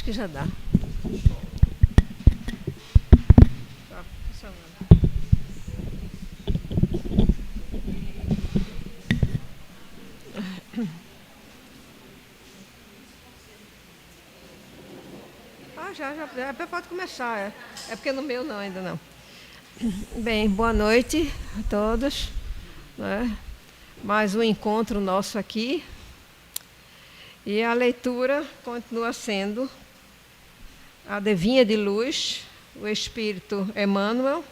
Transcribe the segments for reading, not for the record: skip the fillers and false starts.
Acho que já dá. Já pode começar. É porque no meu não, ainda não. Bem, boa noite a todos. Né? Mais um encontro nosso aqui. E a leitura continua sendo a Devinha de Luz, o Espírito Emmanuel,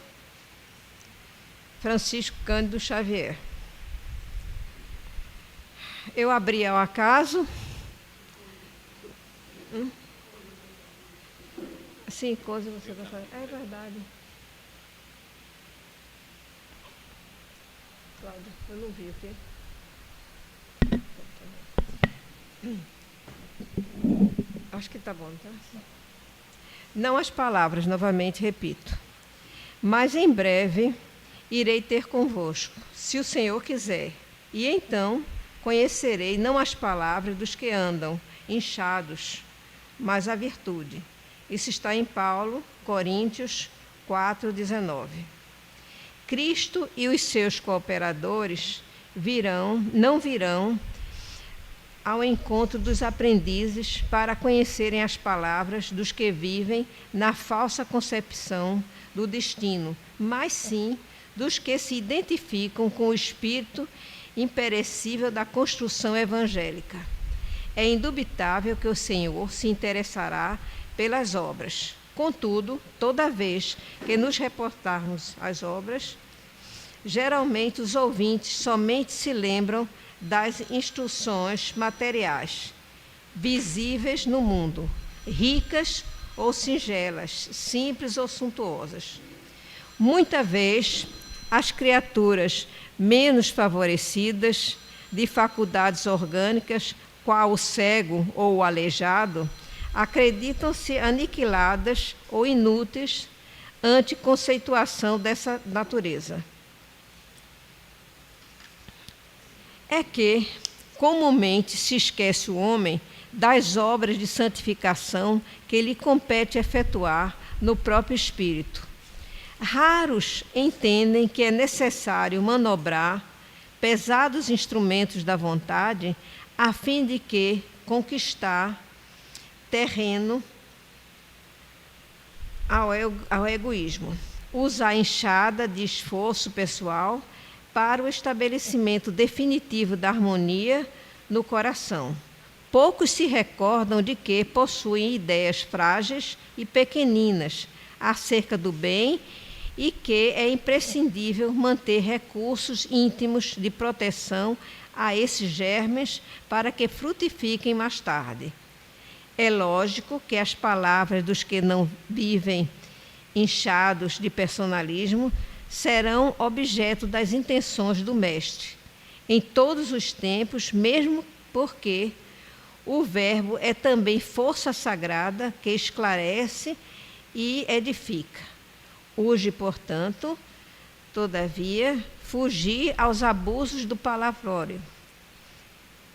Francisco Cândido Xavier. Eu abri ao acaso. Sim, coisa você vai fazer. É verdade. Cláudia, eu não vi o quê? Acho que está bom, tá? Não as palavras, novamente repito. Mas em breve irei ter convosco, se o Senhor quiser. E então conhecerei não as palavras dos que andam inchados, mas a virtude. Isso está em Paulo, Coríntios 4:19. Cristo e os seus cooperadores não virão ao encontro dos aprendizes para conhecerem as palavras dos que vivem na falsa concepção do destino, mas sim dos que se identificam com o espírito imperecível da construção evangélica. É indubitável que o Senhor se interessará pelas obras. Contudo, toda vez que nos reportarmos às obras, geralmente os ouvintes somente se lembram das instruções materiais, visíveis no mundo, ricas ou singelas, simples ou suntuosas. Muita vez, as criaturas menos favorecidas, de faculdades orgânicas, qual o cego ou o aleijado, acreditam-se aniquiladas ou inúteis ante conceituação dessa natureza. É que, comumente, se esquece o homem das obras de santificação que lhe compete efetuar no próprio espírito. Raros entendem que é necessário manobrar pesados instrumentos da vontade a fim de que conquistar terreno ao egoísmo. Usa a enxada de esforço pessoal para o estabelecimento definitivo da harmonia no coração. Poucos se recordam de que possuem ideias frágeis e pequeninas acerca do bem e que é imprescindível manter recursos íntimos de proteção a esses germes para que frutifiquem mais tarde. É lógico que as palavras dos que não vivem inchados de personalismo serão objeto das intenções do Mestre, em todos os tempos, mesmo porque o Verbo é também força sagrada que esclarece e edifica. Urge, portanto, todavia, fugir aos abusos do palavrório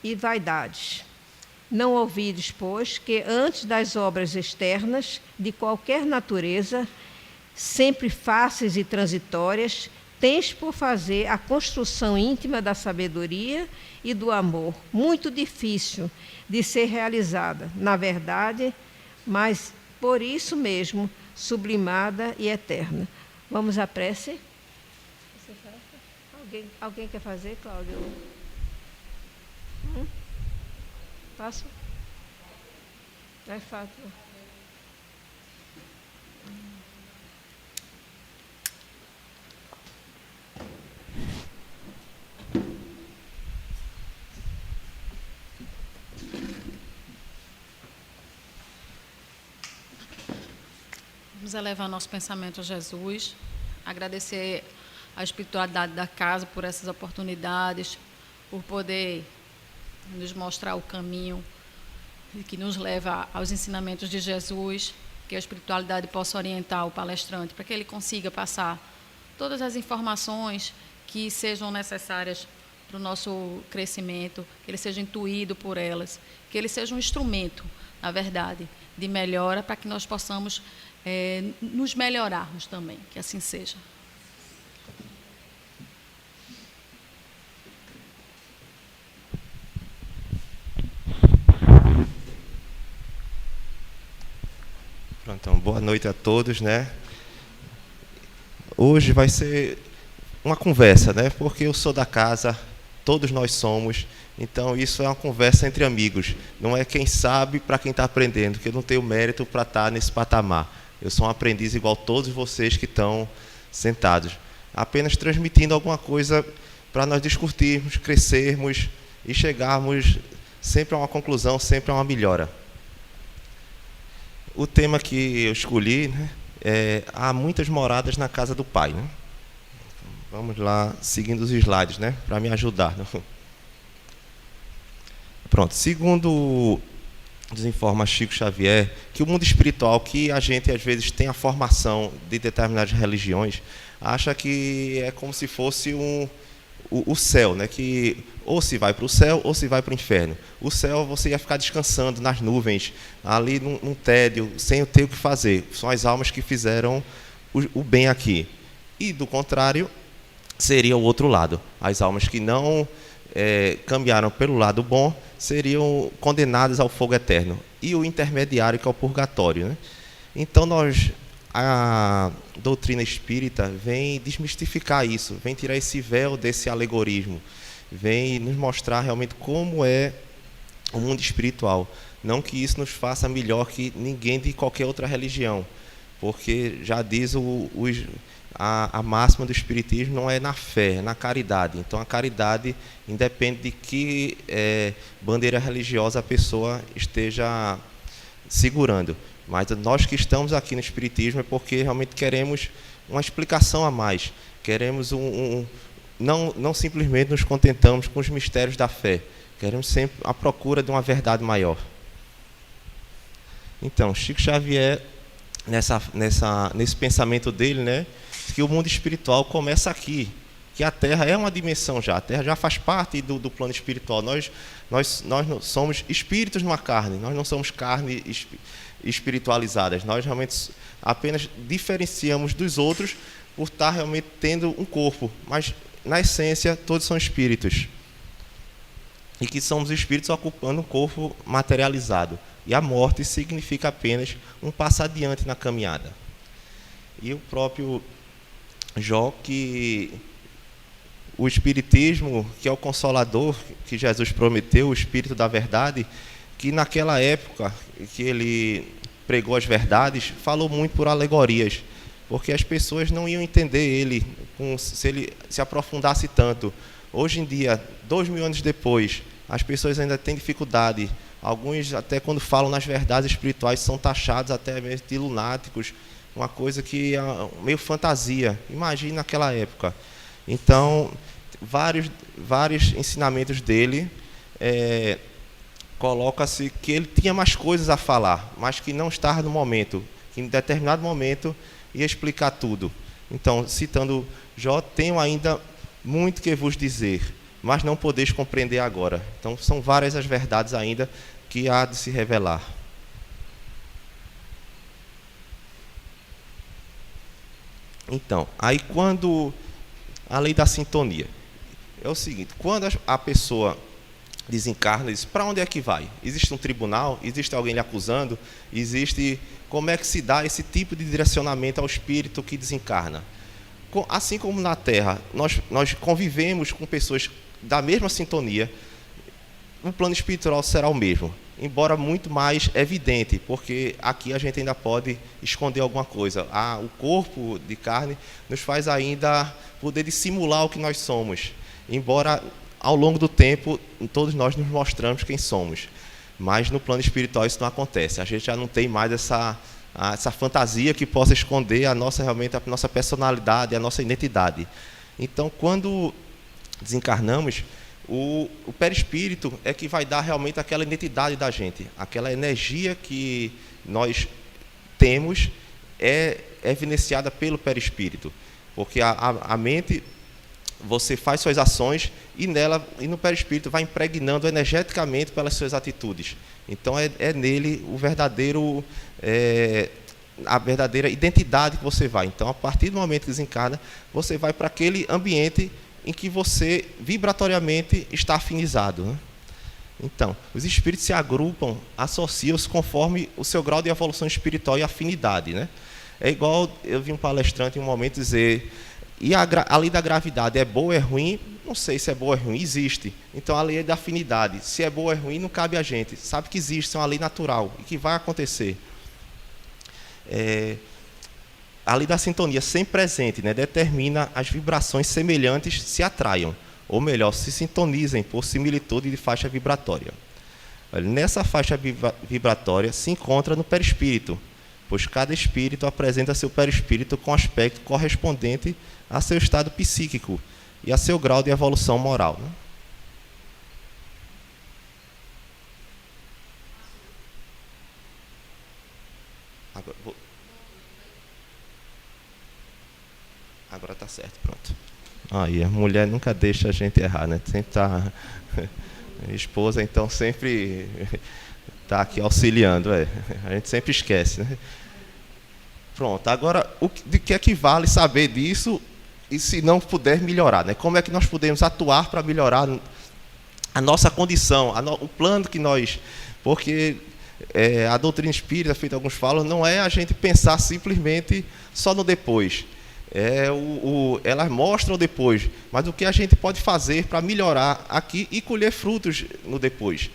e vaidades. Não ouvides, pois, que antes das obras externas, de qualquer natureza, sempre fáceis e transitórias, tens por fazer a construção íntima da sabedoria e do amor, muito difícil de ser realizada, na verdade, mas por isso mesmo sublimada e eterna. Vamos à prece? Você faz? Alguém quer fazer, Cláudio? Faço? É Fátima. Vamos elevar nosso pensamento a Jesus, agradecer a espiritualidade da casa por essas oportunidades, por poder nos mostrar o caminho que nos leva aos ensinamentos de Jesus, que a espiritualidade possa orientar o palestrante para que ele consiga passar todas as informações que sejam necessárias para o nosso crescimento, que ele seja intuído por elas, que ele seja um instrumento, na verdade, de melhora para que nós possamos nos melhorarmos também, que assim seja. Pronto, então, boa noite a todos, né? Hoje vai ser uma conversa, né? Porque eu sou da casa, todos nós somos, então isso é uma conversa entre amigos. Não é quem sabe para quem está aprendendo, que eu não tenho mérito para estar nesse patamar. Eu sou um aprendiz igual todos vocês que estão sentados. Apenas transmitindo alguma coisa para nós discutirmos, crescermos e chegarmos sempre a uma conclusão, sempre a uma melhora. O tema que eu escolhi, né, há muitas moradas na casa do Pai, né? Vamos lá, seguindo os slides, né, para me ajudar. Pronto, segundo nos informa Chico Xavier, que o mundo espiritual, que a gente às vezes tem a formação de determinadas religiões, acha que é como se fosse o céu, né? Que ou se vai para o céu ou se vai para o inferno. O céu você ia ficar descansando nas nuvens, ali num tédio, sem ter o que fazer. São as almas que fizeram o bem aqui. E, do contrário, seria o outro lado. As almas que não caminharam pelo lado bom seriam condenadas ao fogo eterno. E o intermediário, que é o purgatório, né? Então, a doutrina espírita vem desmistificar isso, vem tirar esse véu desse alegorismo, vem nos mostrar realmente como é o mundo espiritual. Não que isso nos faça melhor que ninguém de qualquer outra religião, porque já diz a máxima do espiritismo não é na fé, é na caridade. Então a caridade independe de que bandeira religiosa a pessoa esteja segurando. Mas nós que estamos aqui no espiritismo é porque realmente queremos uma explicação a mais. Queremos não simplesmente nos contentamos com os mistérios da fé. Queremos sempre a procura de uma verdade maior. Então, Chico Xavier, nesse pensamento dele, né, que o mundo espiritual começa aqui, que a Terra é uma dimensão já. A Terra já faz parte do plano espiritual. Nós somos espíritos numa carne, nós não somos carne espiritualizadas. Nós realmente apenas diferenciamos dos outros por estar realmente tendo um corpo, mas na essência todos são espíritos. E que somos espíritos ocupando um corpo materializado. E a morte significa apenas um passo adiante na caminhada. E o próprio Jó, que o espiritismo, que é o consolador que Jesus prometeu, o espírito da verdade, que naquela época que ele pregou as verdades, falou muito por alegorias, porque as pessoas não iam entender ele se ele se aprofundasse tanto. Hoje em dia, 2000 anos depois, as pessoas ainda têm dificuldade. Alguns, até quando falam nas verdades espirituais, são taxados até mesmo de lunáticos, uma coisa que é meio fantasia. Imagine naquela época. Então, vários ensinamentos dele coloca-se que ele tinha mais coisas a falar, mas que não estava no momento, que em determinado momento ia explicar tudo. Então, citando Jó, tenho ainda muito que vos dizer, mas não podeis compreender agora. Então, são várias as verdades ainda que há de se revelar. Então, aí quando a lei da sintonia é o seguinte: quando a pessoa desencarna, diz, para onde é que vai? Existe um tribunal? Existe alguém lhe acusando? Como é que se dá esse tipo de direcionamento ao espírito que desencarna? Assim como na Terra, nós convivemos com pessoas da mesma sintonia, o plano espiritual será o mesmo, embora muito mais evidente, porque aqui a gente ainda pode esconder alguma coisa. O corpo de carne nos faz ainda poder dissimular o que nós somos, embora ao longo do tempo todos nós nos mostramos quem somos. Mas no plano espiritual isso não acontece. A gente já não tem mais essa fantasia que possa esconder realmente a nossa personalidade, a nossa identidade. Então, quando desencarnamos, o perispírito é que vai dar realmente aquela identidade da gente, aquela energia que nós temos é evidenciada pelo perispírito, porque a mente você faz suas ações e nela e no perispírito vai impregnando energeticamente pelas suas atitudes. Então é nele o verdadeiro a verdadeira identidade que você vai. Então, a partir do momento que desencarna, você vai para aquele ambiente em que você vibratoriamente está afinizado, né? Então, os espíritos se agrupam, associam-se conforme o seu grau de evolução espiritual e afinidade, né? É igual, eu vi um palestrante em um momento dizer, e a lei da gravidade é boa ou é ruim? Não sei se é boa ou é ruim, existe. Então, a lei da afinidade, se é boa ou é ruim, não cabe a gente. Sabe que existe, é uma lei natural e que vai acontecer. A lei da sintonia, sempre presente, né, determina as vibrações semelhantes se atraiam, ou melhor, se sintonizem por similitude de faixa vibratória. Nessa faixa vibratória se encontra no perispírito, pois cada espírito apresenta seu perispírito com aspecto correspondente a seu estado psíquico e a seu grau de evolução moral, né? Agora está certo, pronto. Aí, a mulher nunca deixa a gente errar, né? Sempre está... A esposa, então, sempre está aqui auxiliando. A gente sempre esquece, né? Pronto, agora, de que é que vale saber disso e se não puder melhorar, né? Como é que nós podemos atuar para melhorar a nossa condição, o plano que nós... Porque a doutrina espírita, feito alguns falam, não é a gente pensar simplesmente só no depois. Elas mostram o depois, mas o que a gente pode fazer para melhorar aqui e colher frutos no depois.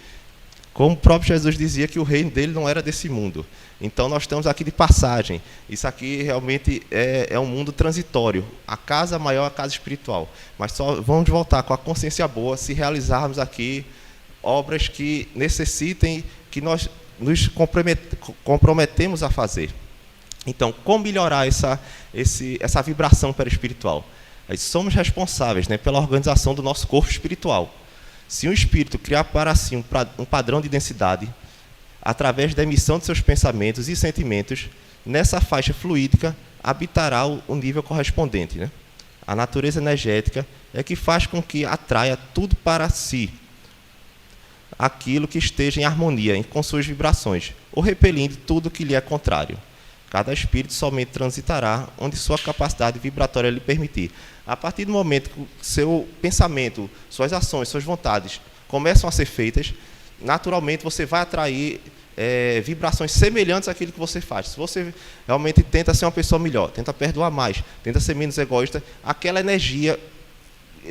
Como o próprio Jesus dizia que o reino dele não era desse mundo. Então nós estamos aqui de passagem. Isso aqui realmente é um mundo transitório. A casa maior é a casa espiritual. Mas só vamos voltar com a consciência boa se realizarmos aqui obras que necessitem, que nós nos comprometemos a fazer. Então, como melhorar essa vibração perispiritual? Somos responsáveis, né, pela organização do nosso corpo espiritual. Se um espírito criar para si um padrão de densidade, através da emissão de seus pensamentos e sentimentos, nessa faixa fluídica habitará o nível correspondente, né? A natureza energética é que faz com que atraia tudo para si, aquilo que esteja em harmonia com suas vibrações, ou repelindo tudo que lhe é contrário. Cada espírito somente transitará onde sua capacidade vibratória lhe permitir. A partir do momento que seu pensamento, suas ações, suas vontades começam a ser feitas, naturalmente você vai atrair vibrações semelhantes àquilo que você faz. Se você realmente tenta ser uma pessoa melhor, tenta perdoar mais, tenta ser menos egoísta, aquela energia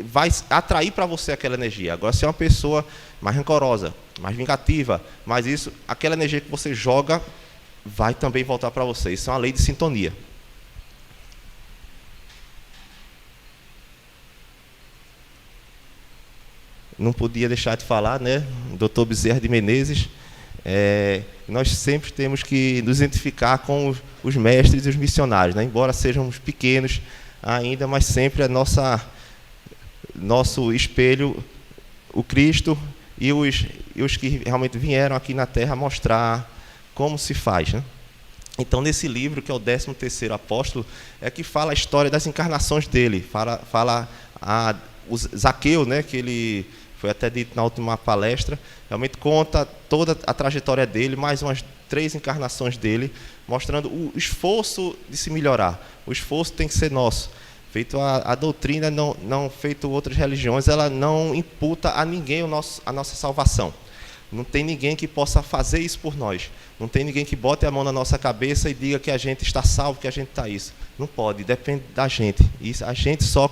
vai atrair para você aquela energia. Agora, se é uma pessoa mais rancorosa, mais vingativa, mais isso, aquela energia que você joga vai também voltar para você. Isso é uma lei de sintonia. Não podia deixar de falar, né? Dr. Bezerra de Menezes. Nós sempre temos que nos identificar com os mestres e os missionários, né? Embora sejamos pequenos ainda, mas sempre nosso espelho, o Cristo e os que realmente vieram aqui na Terra mostrar como se faz, né? Então, nesse livro, que é o 13º Apóstolo, é que fala a história das encarnações dele. Fala o Zaqueu, né, que ele foi até dito na última palestra, realmente conta toda a trajetória dele, mais umas 3 encarnações dele, mostrando o esforço de se melhorar. O esforço tem que ser nosso. Feito a doutrina, não feito outras religiões, ela não imputa a ninguém a nossa salvação. Não tem ninguém que possa fazer isso por nós. Não tem ninguém que bote a mão na nossa cabeça e diga que a gente está salvo, que a gente está isso. Não pode, depende da gente. Isso, a gente só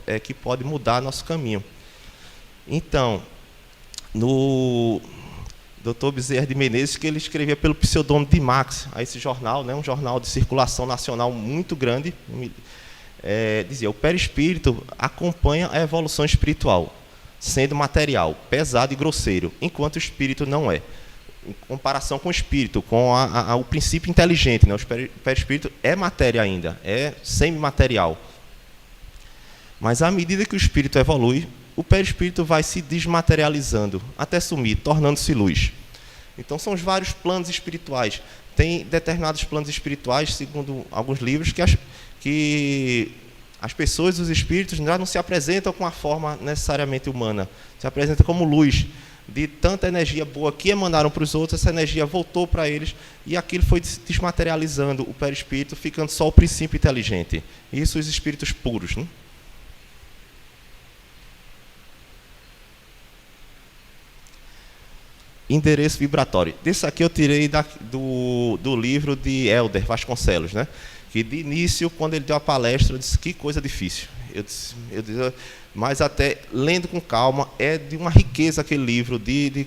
é que pode mudar nosso caminho. Então, no Dr. Bezerra de Menezes, que ele escrevia pelo pseudônimo de Max, a esse jornal, né, um jornal de circulação nacional muito grande, dizia: o perispírito acompanha a evolução espiritual, sendo material, pesado e grosseiro, enquanto o espírito não é. Em comparação com o espírito, com o princípio inteligente, né? O perispírito é matéria ainda, é semimaterial. Mas à medida que o espírito evolui, o perispírito vai se desmaterializando, até sumir, tornando-se luz. Então são os vários planos espirituais. Tem determinados planos espirituais, segundo alguns livros, que As pessoas, os espíritos, já não se apresentam com a forma necessariamente humana, se apresentam como luz. De tanta energia boa que emanaram para os outros, essa energia voltou para eles e aquilo foi desmaterializando o perispírito, ficando só o princípio inteligente. Isso os espíritos puros, né? Endereço vibratório. Desse aqui eu tirei do livro de Helder Vasconcelos, né? Que de início, quando ele deu a palestra, eu disse, que coisa difícil. Eu disse, mas até lendo com calma, é de uma riqueza aquele livro, de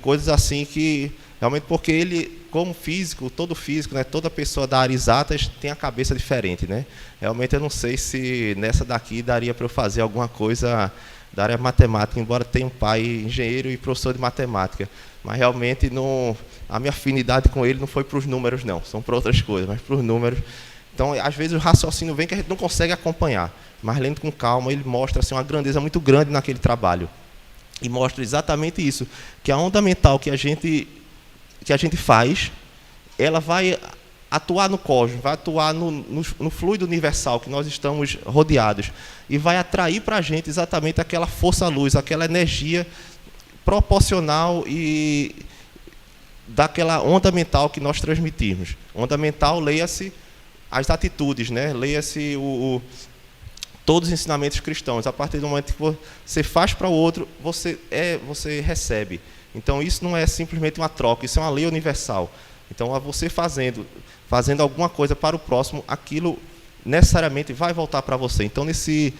coisas assim que, realmente, porque ele, como físico, todo físico, né, toda pessoa da área exatas tem a cabeça diferente, né? Realmente eu não sei se nessa daqui daria para eu fazer alguma coisa da área matemática, embora tenha um pai engenheiro e professor de matemática, mas realmente não, a minha afinidade com ele não foi para os números, não, são para outras coisas, mas para os números. Então, às vezes o raciocínio vem que a gente não consegue acompanhar, mas lendo com calma, ele mostra assim, uma grandeza muito grande naquele trabalho. E mostra exatamente isso, que a onda mental que a gente faz, ela vai atuar no cosmos, vai atuar no fluido universal que nós estamos rodeados, e vai atrair para a gente exatamente aquela força-luz, aquela energia proporcional e daquela onda mental que nós transmitimos. Onda mental, leia-se as atitudes, né? Leia-se todos os ensinamentos cristãos. A partir do momento que você faz para o outro, você recebe. Então, isso não é simplesmente uma troca, isso é uma lei universal. Então, a você fazendo alguma coisa para o próximo, aquilo necessariamente vai voltar para você. Então, nesse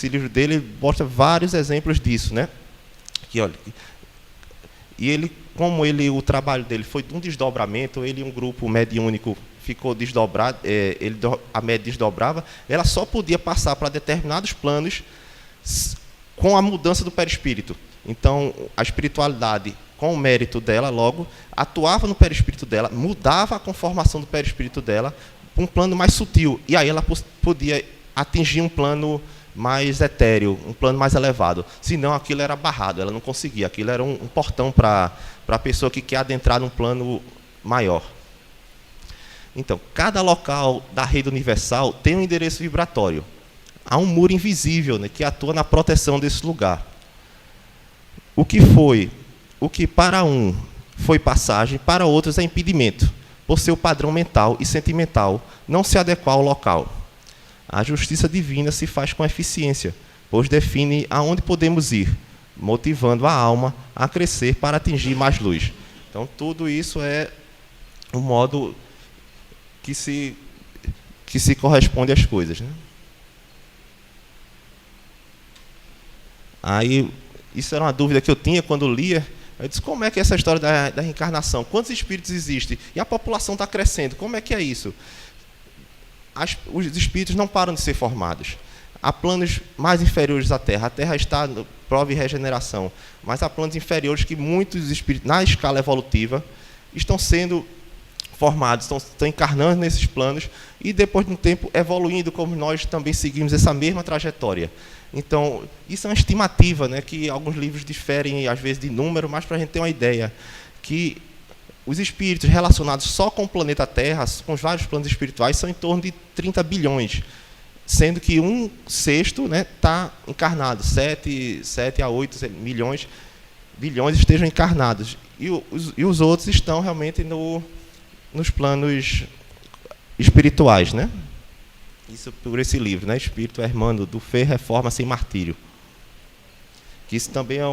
livro dele, ele mostra vários exemplos disso, né? Aqui, olha. E ele, o trabalho dele foi de um desdobramento, ele e um grupo mediúnico ficou desdobrado, a média desdobrava, ela só podia passar para determinados planos com a mudança do perispírito. Então, a espiritualidade, com o mérito dela, logo, atuava no perispírito dela, mudava a conformação do perispírito dela para um plano mais sutil. E aí ela podia atingir um plano mais etéreo, um plano mais elevado. Senão, aquilo era barrado, ela não conseguia. Aquilo era um portão para a pessoa que quer adentrar num plano maior. Então, cada local da rede universal tem um endereço vibratório. Há um muro invisível, né, que atua na proteção desse lugar. O que para um foi passagem, para outros é impedimento, por seu padrão mental e sentimental não se adequar ao local. A justiça divina se faz com eficiência, pois define aonde podemos ir, motivando a alma a crescer para atingir mais luz. Então, tudo isso é um modo que se corresponde às coisas, né? Aí, isso era uma dúvida que eu tinha quando lia. Eu disse, como é que é essa história da reencarnação? Quantos espíritos existem? E a população está crescendo. Como é que é isso? Os espíritos não param de ser formados. Há planos mais inferiores à Terra. A Terra está em prova e regeneração. Mas há planos inferiores que muitos espíritos, na escala evolutiva, estão sendo formados, estão encarnando nesses planos e depois de um tempo evoluindo, como nós também seguimos essa mesma trajetória. Então, isso é uma estimativa, né, que alguns livros diferem, às vezes, de número, mas para a gente ter uma ideia, que os espíritos relacionados só com o planeta Terra, com os vários planos espirituais, são em torno de 30 bilhões, sendo que 1/6 está encarnado, 7 a 8 bilhões estejam encarnados. E os outros estão realmente nos planos espirituais, né? Isso por esse livro, né? Espírito Hermano do Fé, Reforma Sem Martírio. Que isso também é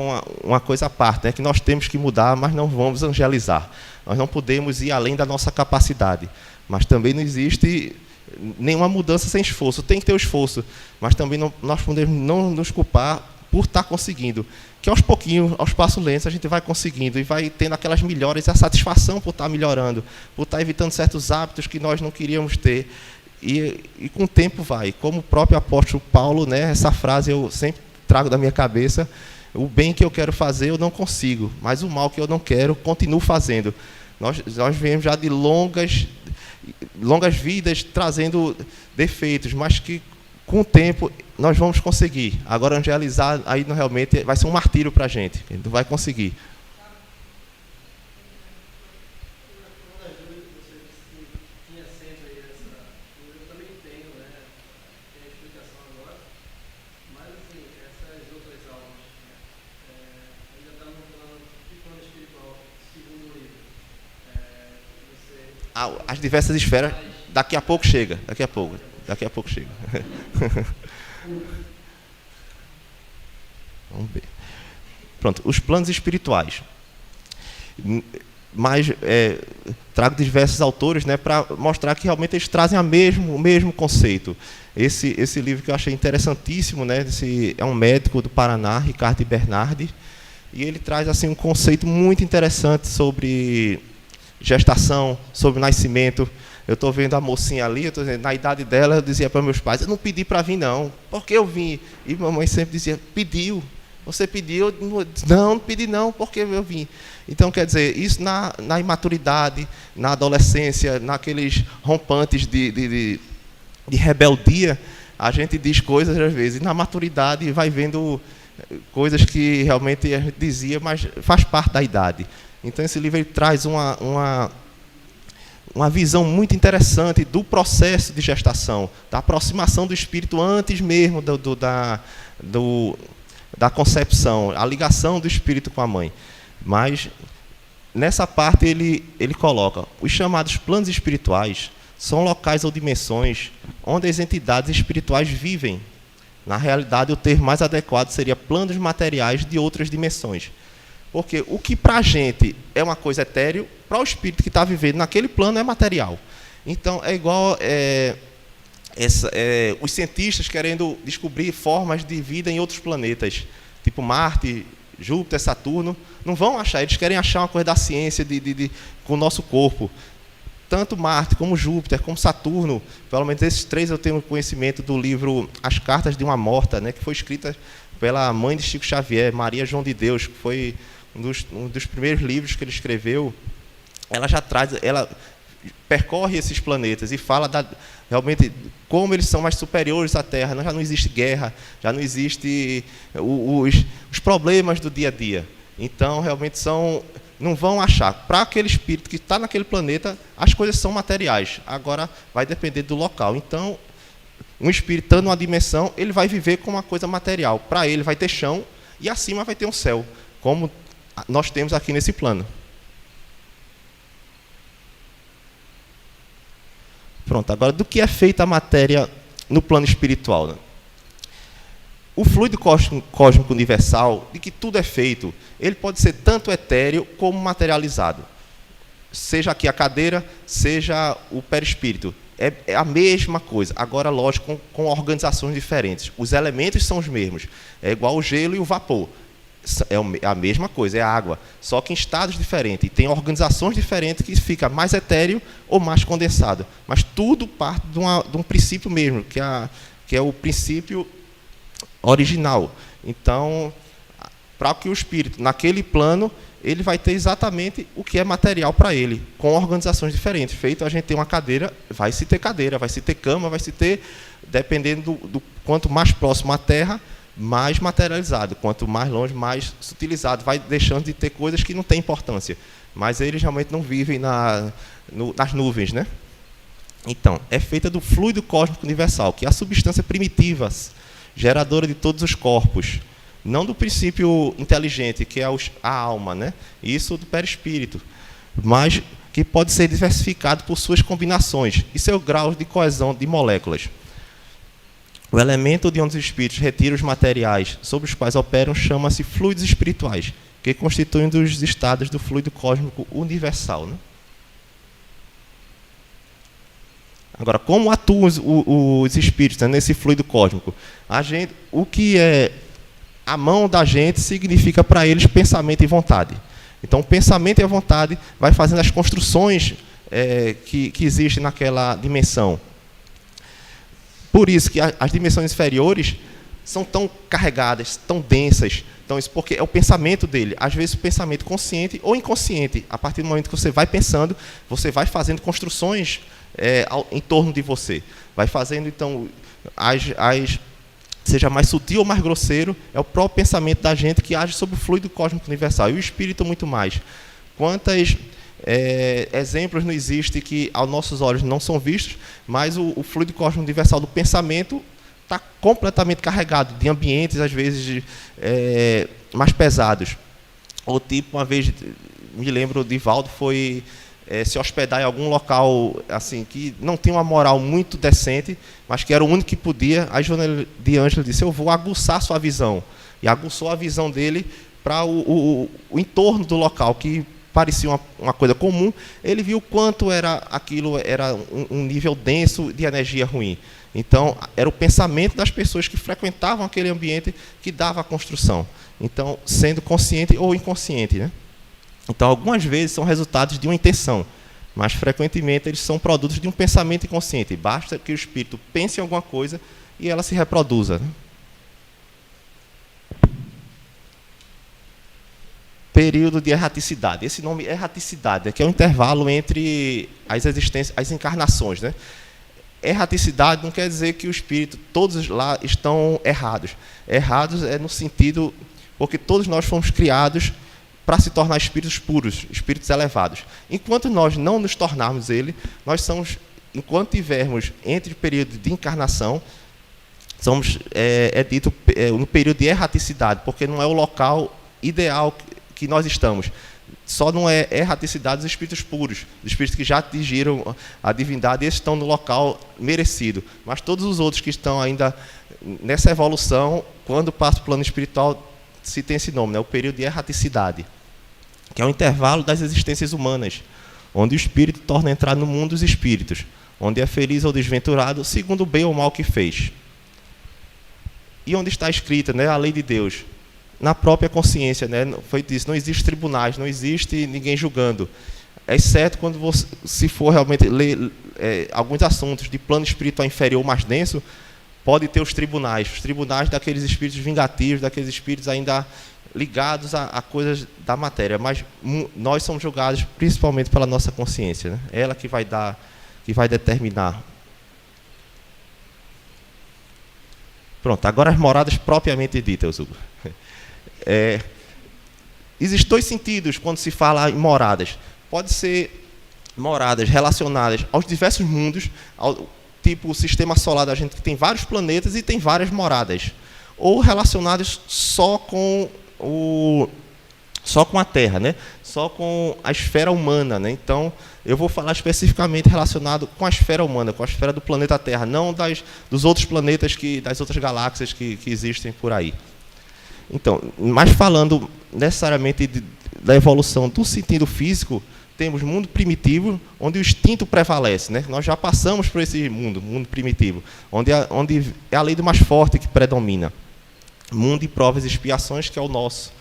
uma coisa à parte, né? Que nós temos que mudar, mas não vamos angelizar. Nós não podemos ir além da nossa capacidade. Mas também não existe nenhuma mudança sem esforço. Tem que ter o esforço, mas também nós podemos não nos culpar por estar conseguindo. Que aos pouquinhos, aos passos lentos, a gente vai conseguindo e vai tendo aquelas melhoras e a satisfação por estar melhorando, por estar evitando certos hábitos que nós não queríamos ter. E com o tempo vai. Como o próprio apóstolo Paulo, né, essa frase eu sempre trago da minha cabeça, o bem que eu quero fazer eu não consigo, mas o mal que eu não quero, continuo fazendo. Nós viemos já de longas vidas trazendo defeitos, mas que com o tempo nós vamos conseguir. Agora, angelizar, aí realmente vai ser um martírio para a gente, a gente não vai conseguir. as diversas esferas. Daqui a pouco chega. Daqui a pouco chega. Vamos ver. Pronto, os planos espirituais. Mas trago diversos autores, né, para mostrar que realmente eles trazem o mesmo conceito. Esse livro que eu achei interessantíssimo, né, é um médico do Paraná, Ricardo Bernardi, e ele traz assim um conceito muito interessante sobre gestação, sobre nascimento. Eu estou vendo a mocinha ali, eu tô dizendo, na idade dela, eu dizia para meus pais, eu não pedi para vir não, porque eu vim. E mamãe sempre dizia, pediu. Você pediu? Não pedi não, porque eu vim. Então, quer dizer, isso na imaturidade, na adolescência, naqueles rompantes de rebeldia, a gente diz coisas às vezes, e na maturidade vai vendo coisas que realmente a gente dizia, mas faz parte da idade. Então, esse livro ele traz uma visão muito interessante do processo de gestação, da aproximação do espírito antes mesmo da concepção, a ligação do espírito com a mãe. Mas, nessa parte, ele coloca, os chamados planos espirituais são locais ou dimensões onde as entidades espirituais vivem. Na realidade, o termo mais adequado seria planos materiais de outras dimensões. Porque o que para a gente é uma coisa etéreo, para o espírito que está vivendo naquele plano é material. Então, é igual os cientistas querendo descobrir formas de vida em outros planetas, tipo Marte, Júpiter, Saturno, não vão achar, eles querem achar uma coisa da ciência com o nosso corpo. Tanto Marte, como Júpiter, como Saturno, pelo menos esses três eu tenho conhecimento do livro As Cartas de uma Morta, né, que foi escrita pela mãe de Chico Xavier, Maria João de Deus, que foi um dos primeiros livros que ele escreveu. Ela percorre esses planetas e fala realmente como eles são mais superiores à Terra. Já não existe guerra, já não existe os problemas do dia a dia. Então, realmente não vão achar. Para aquele espírito que está naquele planeta, as coisas são materiais. Agora, vai depender do local. Então, um espírito estando numa dimensão, ele vai viver com uma coisa material. Para ele, vai ter chão e acima vai ter um céu, como nós temos aqui nesse plano. Pronto, agora, do que é feita a matéria no plano espiritual, né? O fluido cósmico universal, de que tudo é feito, ele pode ser tanto etéreo como materializado. Seja aqui a cadeira, seja o perispírito. É a mesma coisa. Agora, lógico, com organizações diferentes. Os elementos são os mesmos. É igual o gelo e o vapor. É a mesma coisa, é a água. Só que em estados diferentes. E tem organizações diferentes que fica mais etéreo ou mais condensado. Mas tudo parte de um princípio mesmo, que é o princípio original. Então, para que o espírito, naquele plano, ele vai ter exatamente o que é material para ele, com organizações diferentes. Feito, a gente tem uma cadeira, vai se ter cama, vai se ter, dependendo do quanto mais próximo à Terra, mais materializado. Quanto mais longe, mais sutilizado. Vai deixando de ter coisas que não têm importância. Mas eles realmente não vivem nas nuvens, né? Então, é feita do fluido cósmico universal, que é a substância primitiva, geradora de todos os corpos, não do princípio inteligente, que é a alma, né? Isso do perispírito, mas que pode ser diversificado por suas combinações e seu grau de coesão de moléculas. O elemento de onde os espíritos retiram os materiais sobre os quais operam chama-se fluidos espirituais, que constituem dos estados do fluido cósmico universal, né? Agora, como atuam os espíritos, né, nesse fluido cósmico? O que é a mão da gente significa para eles pensamento e vontade. Então, o pensamento e a vontade vai fazendo as construções que existem naquela dimensão. Por isso que as dimensões inferiores são tão carregadas, tão densas. Então, isso porque é o pensamento dele. Às vezes, o pensamento consciente ou inconsciente. A partir do momento que você vai pensando, você vai fazendo construções em torno de você. Vai fazendo, então, seja mais sutil ou mais grosseiro, é o próprio pensamento da gente que age sobre o fluido cósmico universal. E o espírito muito mais. Quantos exemplos não existem que, aos nossos olhos, não são vistos, mas o fluido cósmico universal do pensamento está completamente carregado de ambientes, às vezes, mais pesados. Ou tipo, uma vez, me lembro, o Divaldo foi se hospedar em algum local assim que não tem uma moral muito decente, mas que era o único que podia. Aí Joana de Ângelo disse: eu vou aguçar sua visão. E aguçou a visão dele para o entorno do local, que parecia uma coisa comum. Ele viu quanto aquilo era um nível denso de energia ruim. Então, era o pensamento das pessoas que frequentavam aquele ambiente que dava a construção. Então, sendo consciente ou inconsciente, né? Então, algumas vezes são resultados de uma intenção, mas frequentemente eles são produtos de um pensamento inconsciente. Basta que o espírito pense em alguma coisa e ela se reproduza, né? Período de erraticidade. Esse nome erraticidade, que é o intervalo entre as existências, as encarnações, né? Erraticidade não quer dizer que o espírito, todos lá estão errados. Errados é no sentido, porque todos nós fomos criados para se tornar espíritos puros, espíritos elevados. Enquanto nós não nos tornarmos ele, nós somos, enquanto tivermos entre o período de encarnação, somos, dito no período de erraticidade, porque não é o local ideal que nós estamos. Só não é erraticidade dos espíritos puros, dos espíritos que já atingiram a divindade, esses estão no local merecido. Mas todos os outros que estão ainda nessa evolução, quando passa para o plano espiritual, se tem esse nome, né? O período de erraticidade, que é o intervalo das existências humanas, onde o espírito torna a entrar no mundo dos espíritos, onde é feliz ou desventurado, segundo o bem ou mal que fez. E onde está escrita, né, a lei de Deus? Na própria consciência, né? Foi dito, não existe tribunais, não existe ninguém julgando, exceto quando você, se for realmente ler alguns assuntos de plano espiritual inferior mais denso, pode ter os tribunais daqueles espíritos vingativos, daqueles espíritos ainda ligados a coisas da matéria, mas nós somos julgados principalmente pela nossa consciência, né? Ela que vai determinar. Pronto, agora as moradas propriamente ditas, Hugo. Existem dois sentidos quando se fala em moradas. Pode ser moradas relacionadas aos diversos mundos, tipo o sistema solar da gente, que tem vários planetas e tem várias moradas, ou relacionadas só com a Terra, né? Só com a esfera humana, né? Então, eu vou falar especificamente relacionado com a esfera humana, com a esfera do planeta Terra, não dos outros planetas, das outras galáxias que existem por aí. Então, mas falando necessariamente da evolução do sentido físico, temos mundo primitivo, onde o instinto prevalece, né? Nós já passamos por esse mundo primitivo, onde é a lei do mais forte que predomina. Mundo de provas e expiações, que é o nosso,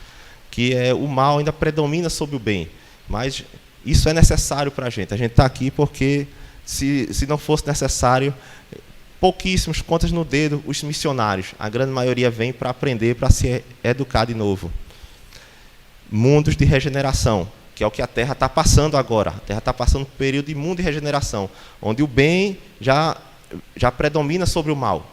que é o mal ainda predomina sobre o bem, mas isso é necessário para a gente está aqui porque, se não fosse necessário, pouquíssimos, contas no dedo, os missionários, a grande maioria vem para aprender, para se educar de novo. Mundos de regeneração, que é o que a Terra está passando agora. A Terra está passando por um período de mundo de regeneração, onde o bem já predomina sobre o mal.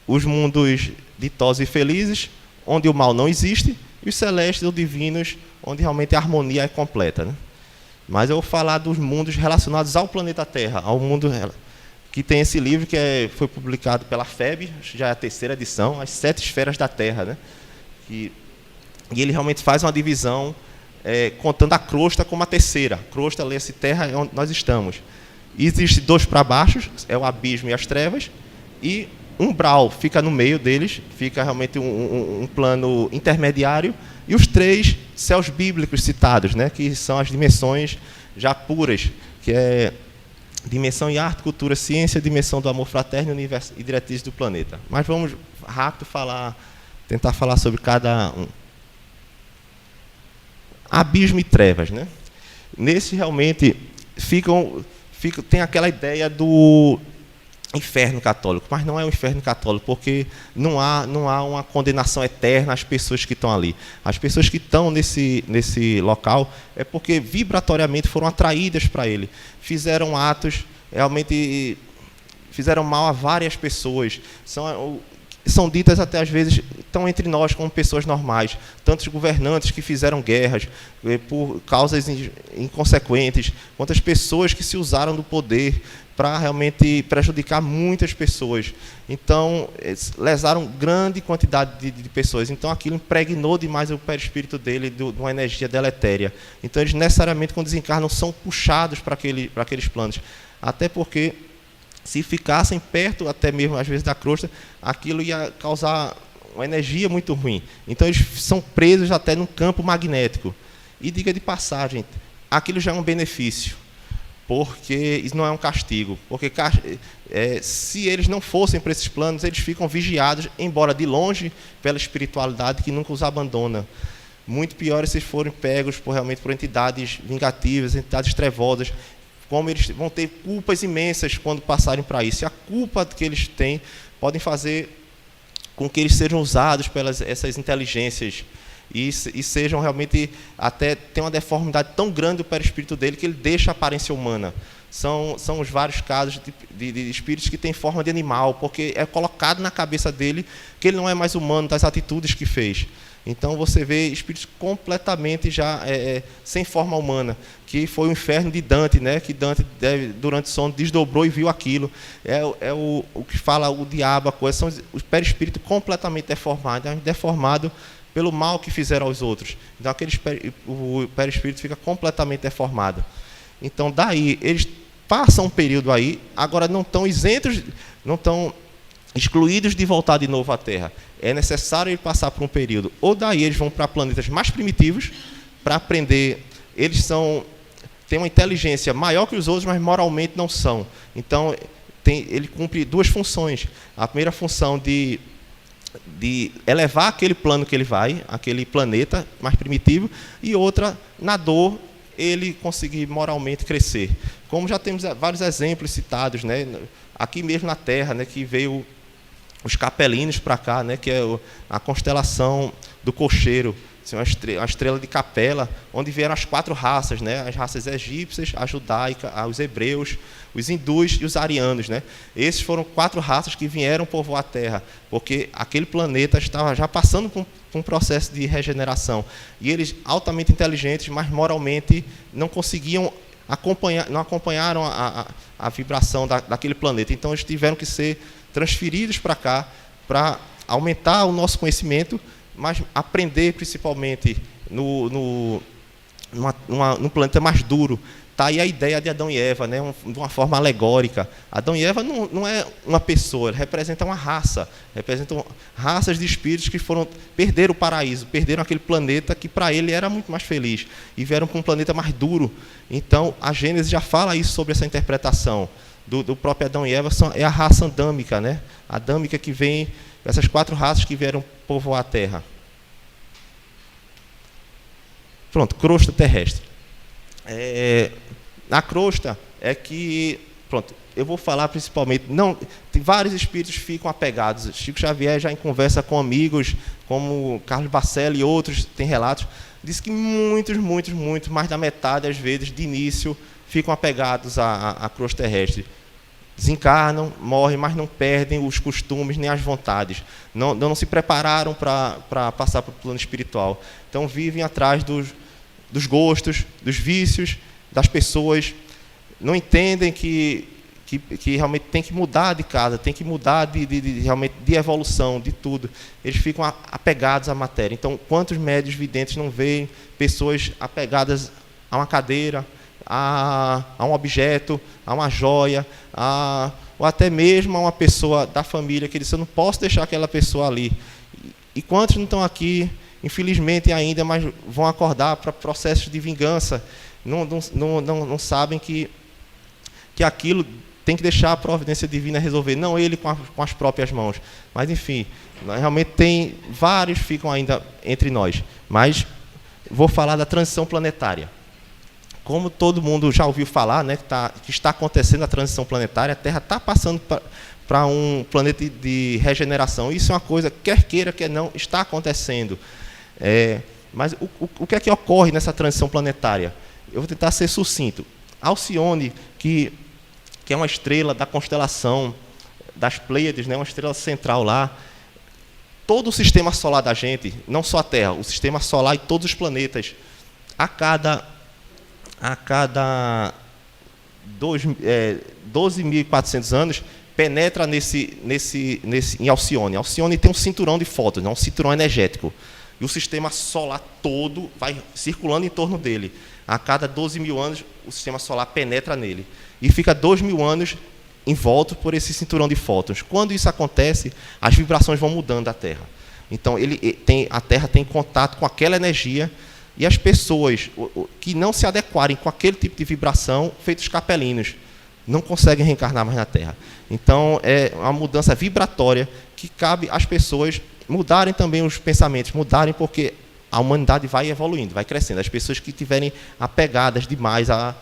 Os mundos ditosos e felizes, onde o mal não existe, e os celestes ou divinos, onde realmente a harmonia é completa, né? Mas eu vou falar dos mundos relacionados ao planeta Terra, ao mundo que tem esse livro que foi publicado pela FEB, já é a 3ª edição, As 7 Esferas da Terra, né? E ele realmente faz uma divisão, contando a crosta como a 3ª. Crosta, lê-se Terra, é onde nós estamos. E existe 2 para baixo, é o abismo e as trevas, e umbral fica no meio deles, fica realmente um plano intermediário, e os 3 céus bíblicos citados, né? Que são as dimensões já puras, que é dimensão em arte, cultura, ciência, dimensão do amor fraterno, universo e diretrizes do planeta. Mas vamos rápido tentar falar sobre cada um. Abismo e trevas, né? Nesse realmente tem aquela ideia do inferno católico, mas não é o inferno católico, porque não há uma condenação eterna às pessoas que estão ali. As pessoas que estão nesse local é porque vibratoriamente foram atraídas para ele, fizeram atos, realmente fizeram mal a várias pessoas, são ditas até às vezes, estão entre nós como pessoas normais, tantos governantes que fizeram guerras por causas inconsequentes, quantas pessoas que se usaram do poder para realmente prejudicar muitas pessoas. Então, lesaram grande quantidade de pessoas. Então, aquilo impregnou demais o perispírito dele de uma energia deletéria. Então, eles necessariamente, quando desencarnam, são puxados para aqueles planos. Até porque, se ficassem perto, até mesmo às vezes da crosta, aquilo ia causar uma energia muito ruim. Então, eles são presos até num campo magnético. E, diga de passagem, aquilo já é um benefício, porque isso não é um castigo. Porque se eles não fossem para esses planos, eles ficam vigiados, embora de longe, pela espiritualidade que nunca os abandona. Muito pior se forem pegos realmente por entidades vingativas, entidades trevosas, como eles vão ter culpas imensas quando passarem para isso. E a culpa que eles têm podem fazer com que eles sejam usados pelas essas inteligências e sejam realmente, até tem uma deformidade tão grande do perispírito dele que ele deixa a aparência humana. São os vários casos de espíritos que têm forma de animal, porque é colocado na cabeça dele que ele não é mais humano das atitudes que fez. Então você vê espíritos completamente já sem forma humana, que foi o inferno de Dante, né? Que Dante, durante o sono, desdobrou e viu aquilo. O que fala o diabo, a coisa, são os perispíritos completamente deformados pelo mal que fizeram aos outros. Então o perispírito fica completamente deformado. Então daí eles passam um período aí, agora não estão isentos, não estão excluídos de voltar de novo à Terra. É necessário ele passar por um período. Ou daí eles vão para planetas mais primitivos para aprender. Eles têm uma inteligência maior que os outros, mas moralmente não são. Então ele cumpre duas funções. A primeira função de elevar aquele plano que ele vai, aquele planeta mais primitivo, e outra, na dor, ele conseguir moralmente crescer. Como já temos vários exemplos citados, né, aqui mesmo na Terra, né, que veio os capelinos para cá, né, que é a constelação do Cocheiro, assim, uma estrela de Capela, onde vieram as 4 raças, né, as raças egípcias, a judaica, os hebreus, os hindus e os arianos, né. Esses foram 4 raças que vieram povoar a Terra, porque aquele planeta estava já passando por um processo de regeneração. E eles, altamente inteligentes, mas moralmente não conseguiam acompanhar, não acompanharam a vibração daquele planeta. Então, eles tiveram que ser transferidos para cá, para aumentar o nosso conhecimento, mas aprender principalmente num planeta mais duro. Está aí a ideia de Adão e Eva, né? De uma forma alegórica. Adão e Eva não é uma pessoa, representam uma raça, representam raças de espíritos que perderam o paraíso, perderam aquele planeta que para ele era muito mais feliz, e vieram para um planeta mais duro. Então, a Gênesis já fala isso, sobre essa interpretação do próprio Adão e Eva, é a raça adâmica, né? A adâmica que vem, essas 4 raças que vieram povoar a Terra. Pronto, crosta terrestre. Na crosta é que, pronto, eu vou falar principalmente, vários espíritos ficam apegados. Chico Xavier, já em conversa com amigos, como Carlos Bacelli e outros, tem relatos, diz que muitos, mais da metade, às vezes, de início, ficam apegados à crosta terrestre. Desencarnam, morrem, mas não perdem os costumes nem as vontades. Não se prepararam para passar para o plano espiritual. Então, vivem atrás dos gostos, dos vícios, das pessoas. Não entendem que realmente tem que mudar de casa, tem que mudar realmente de evolução, de tudo. Eles ficam apegados à matéria. Então, quantos médios videntes não veem pessoas apegadas a uma cadeira, a um objeto, a uma joia, ou até mesmo a uma pessoa da família, que diz: eu não posso deixar aquela pessoa ali. E quantos não estão aqui, infelizmente ainda, mas vão acordar para processos de vingança, não sabem que aquilo tem que deixar a providência divina resolver, não ele com as próprias mãos. Mas, enfim, realmente vários ficam ainda entre nós. Mas vou falar da transição planetária. Como todo mundo já ouviu falar, né, que está acontecendo a transição planetária, a Terra está passando para um planeta de regeneração. Isso é uma coisa, quer queira, quer não, está acontecendo. Mas o que é que ocorre nessa transição planetária? Eu vou tentar ser sucinto. Alcione, que é uma estrela da constelação das Pleiades, né, uma estrela central lá, todo o sistema solar da gente, não só a Terra, o sistema solar e todos os planetas, a cada 12.400 anos, penetra em Alcione. Alcione tem um cinturão de fótons, um cinturão energético. E o sistema solar todo vai circulando em torno dele. A cada 12.000 anos, o sistema solar penetra nele. E fica 2.000 anos envolto por esse cinturão de fótons. Quando isso acontece, as vibrações vão mudando da Terra. Então, a Terra tem contato com aquela energia, e as pessoas que não se adequarem com aquele tipo de vibração, feitos capelinos, não conseguem reencarnar mais na Terra. Então, é uma mudança vibratória que cabe às pessoas mudarem também os pensamentos, mudarem porque a humanidade vai evoluindo, vai crescendo. As pessoas que estiverem apegadas demais a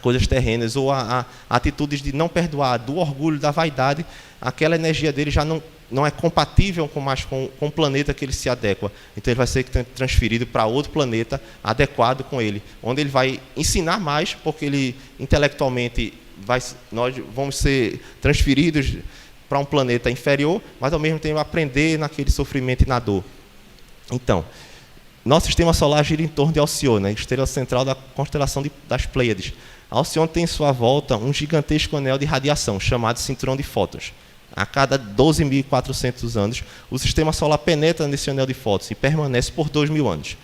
coisas terrenas ou a atitudes de não perdoar, do orgulho, da vaidade, aquela energia dele já não é compatível com o planeta que ele se adequa. Então ele vai ser transferido para outro planeta adequado com ele, onde ele vai ensinar mais, porque ele intelectualmente nós vamos ser transferidos para um planeta inferior, mas ao mesmo tempo aprender naquele sofrimento e na dor. Então, nosso sistema solar gira em torno de Alcione, a estrela central da constelação das Pleiades. Alcione tem em sua volta um gigantesco anel de radiação, chamado cinturão de fótons. A cada 12.400 anos, o sistema solar penetra nesse anel de fótons e permanece por 2.000 anos.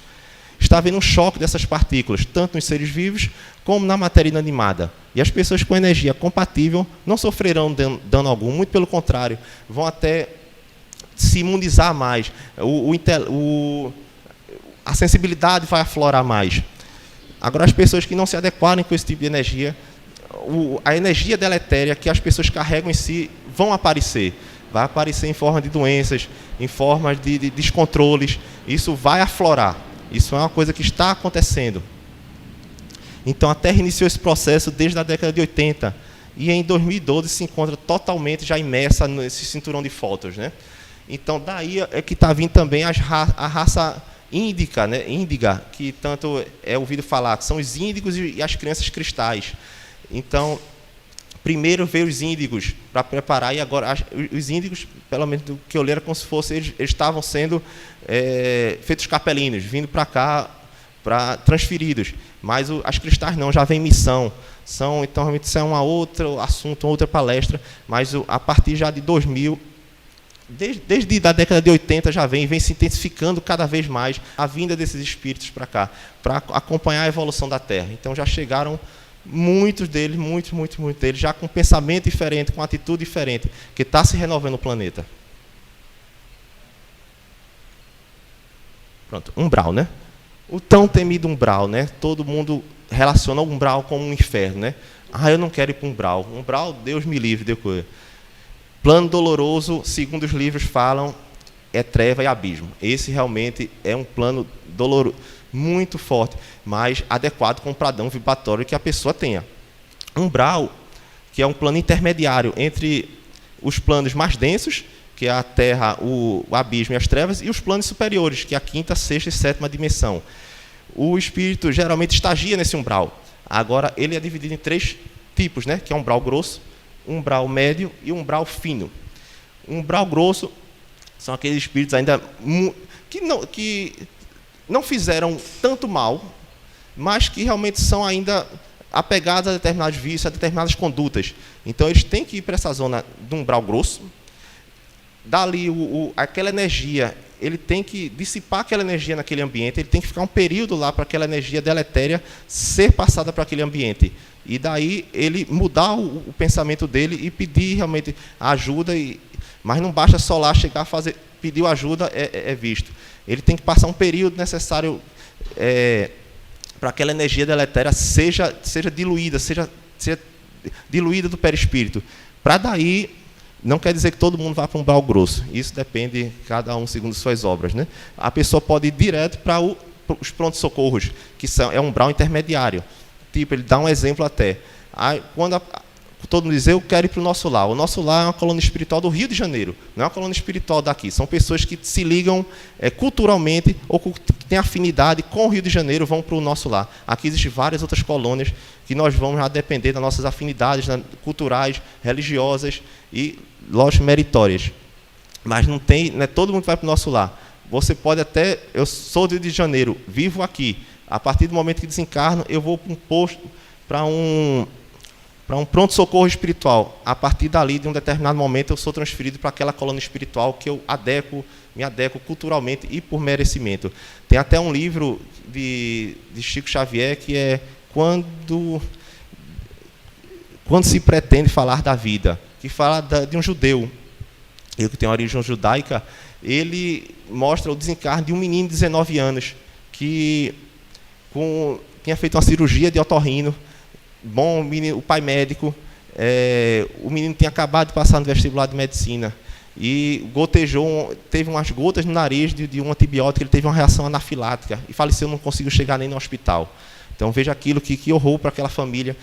Está havendo um choque dessas partículas, tanto nos seres vivos como na matéria inanimada. E as pessoas com energia compatível não sofrerão dano algum, muito pelo contrário, vão até se imunizar mais. A sensibilidade vai aflorar mais. Agora, as pessoas que não se adequarem com esse tipo de energia, a energia deletéria que as pessoas carregam em si vão aparecer. Vai aparecer em forma de doenças, em forma de descontroles. Isso vai aflorar. Isso é uma coisa que está acontecendo. Então, a Terra iniciou esse processo desde a década de 80. E em 2012 se encontra totalmente já imersa nesse cinturão de fótons, né? Então, daí é que está vindo também a raça índica, né? Índiga, que tanto é ouvido falar, que são os índigos e as crianças cristais. Então, primeiro veio os índigos para preparar, e agora os índigos, pelo menos do que eu li, era como se fosse, eles estavam sendo feitos capelinos, vindo para cá, transferidos. Mas as cristais não, já vem missão. Então, realmente, isso é um outro assunto, uma outra palestra, mas a partir já de 2000, desde a década de 80 já vem se intensificando cada vez mais a vinda desses espíritos para cá, para acompanhar a evolução da Terra. Então, já chegaram muitos deles, muitos deles, já com pensamento diferente, com atitude diferente, que está se renovando o planeta. Pronto, umbral, né? O tão temido umbral, né? Todo mundo relaciona o umbral com um inferno, né? Eu não quero ir para o umbral. Umbral, Deus me livre, deu coisa. Plano doloroso, segundo os livros falam, é treva e abismo. Esse realmente é um plano doloroso, muito forte, mas adequado com o padrão vibratório que a pessoa tenha. Umbral, que é um plano intermediário entre os planos mais densos, que é a Terra, o abismo e as trevas, e os planos superiores, que é a quinta, sexta e sétima dimensão. O espírito geralmente estagia nesse umbral. Agora, ele é dividido em 3 tipos, né? Que é um umbral grosso, um umbral médio e um umbral fino. Um umbral grosso são aqueles espíritos ainda que não fizeram tanto mal, mas que realmente são ainda apegados a determinados vícios, a determinadas condutas. Então, eles têm que ir para essa zona do umbral grosso. Dali, aquela energia, ele tem que dissipar aquela energia naquele ambiente, ele tem que ficar um período lá para aquela energia deletéria ser passada para aquele ambiente. E daí ele mudar o pensamento dele e pedir realmente ajuda, mas não basta só lá chegar a pedir ajuda, é visto. Ele tem que passar um período necessário para aquela energia deletéria seja diluída, seja diluída do perispírito. Para daí, não quer dizer que todo mundo vá para um umbral grosso. Isso depende de cada um segundo suas obras, né? A pessoa pode ir direto para os pronto-socorros, que é um umbral intermediário. Tipo, ele dá um exemplo até. Quando todo mundo diz, eu quero ir para o nosso lar. O nosso lar é uma colônia espiritual do Rio de Janeiro, não é uma colônia espiritual daqui. São pessoas que se ligam culturalmente ou que têm afinidade com o Rio de Janeiro, vão para o nosso lar. Aqui existem várias outras colônias que nós vamos a depender das nossas afinidades culturais, religiosas e, lógico, meritórias. Mas não é todo mundo vai para o nosso lar. Você pode até... Eu sou do Rio de Janeiro, vivo aqui. A partir do momento que desencarno, eu vou para um posto, para para um pronto-socorro espiritual. A partir dali, de um determinado momento, eu sou transferido para aquela colônia espiritual que eu me adequo culturalmente e por merecimento. Tem até um livro de Chico Xavier que é Quando se pretende falar da vida, que fala de um judeu, ele que tem origem judaica. Ele mostra o desencarne de um menino de 19 anos que tinha feito uma cirurgia de otorrino. Bom, o pai médico, o menino tinha acabado de passar no vestibular de medicina e teve umas gotas no nariz de um antibiótico, ele teve uma reação anafilática e faleceu, não conseguiu chegar nem no hospital. Então veja aquilo que horror para aquela família,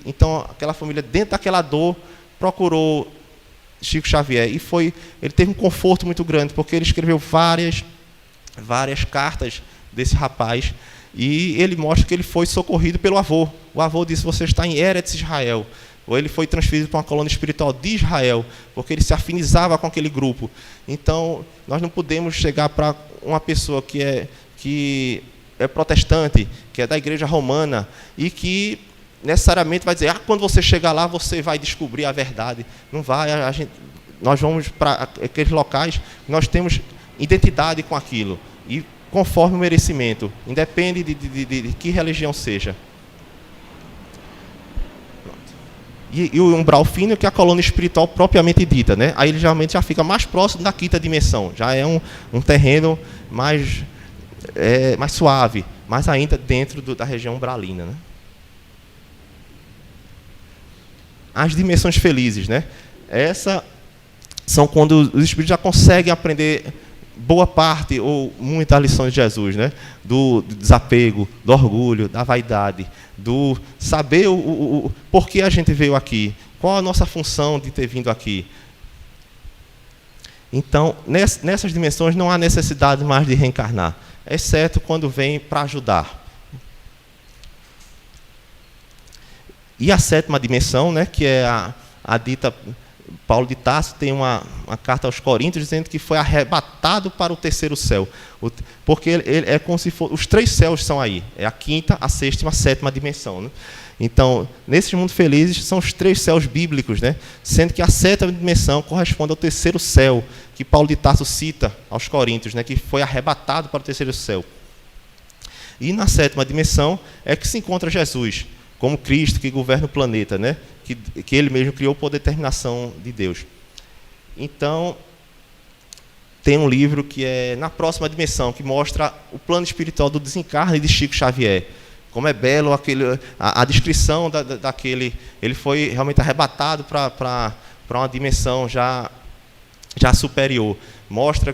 então aquela família, dentro daquela dor, procurou Chico Xavier e ele teve um conforto muito grande, porque ele escreveu várias cartas desse rapaz. E ele mostra que ele foi socorrido pelo avô. O avô disse: você está em Eretz Israel. Ou ele foi transferido para uma colônia espiritual de Israel, porque ele se afinizava com aquele grupo. Então, nós não podemos chegar para uma pessoa que é protestante, que é da igreja romana, e que necessariamente vai dizer: quando você chegar lá, você vai descobrir a verdade. Não vai. Nós vamos para aqueles locais, nós temos identidade com aquilo. E conforme o merecimento, independe de que religião seja. E o umbral fino, que é a colônia espiritual propriamente dita, né? Aí ele geralmente já fica mais próximo da quinta dimensão, já é um terreno mais suave, mas ainda dentro da região umbralina, né? As dimensões felizes, né? Essas são quando os espíritos já conseguem aprender boa parte ou muitas lições de Jesus, né? Do desapego, do orgulho, da vaidade, do saber o porquê a gente veio aqui, qual a nossa função de ter vindo aqui. Então, nessas dimensões não há necessidade mais de reencarnar, exceto quando vem para ajudar. E a sétima dimensão, né, que é a dita... Paulo de Tarso tem uma carta aos Coríntios dizendo que foi arrebatado para o terceiro céu. Porque ele é como se fosse... Os três céus são aí. É a quinta, a sexta e a sétima dimensão, né? Então, nesses mundos felizes, são os três céus bíblicos, né? Sendo que a sétima dimensão corresponde ao terceiro céu, que Paulo de Tarso cita aos Coríntios, né? Que foi arrebatado para o terceiro céu. E na sétima dimensão é que se encontra Jesus, como Cristo que governa o planeta, né? Que ele mesmo criou por determinação de Deus. Então, tem um livro que é Na Próxima Dimensão, que mostra o plano espiritual do desencarne de Chico Xavier. Como é belo a descrição daquele... Ele foi realmente arrebatado para uma dimensão já superior. Mostra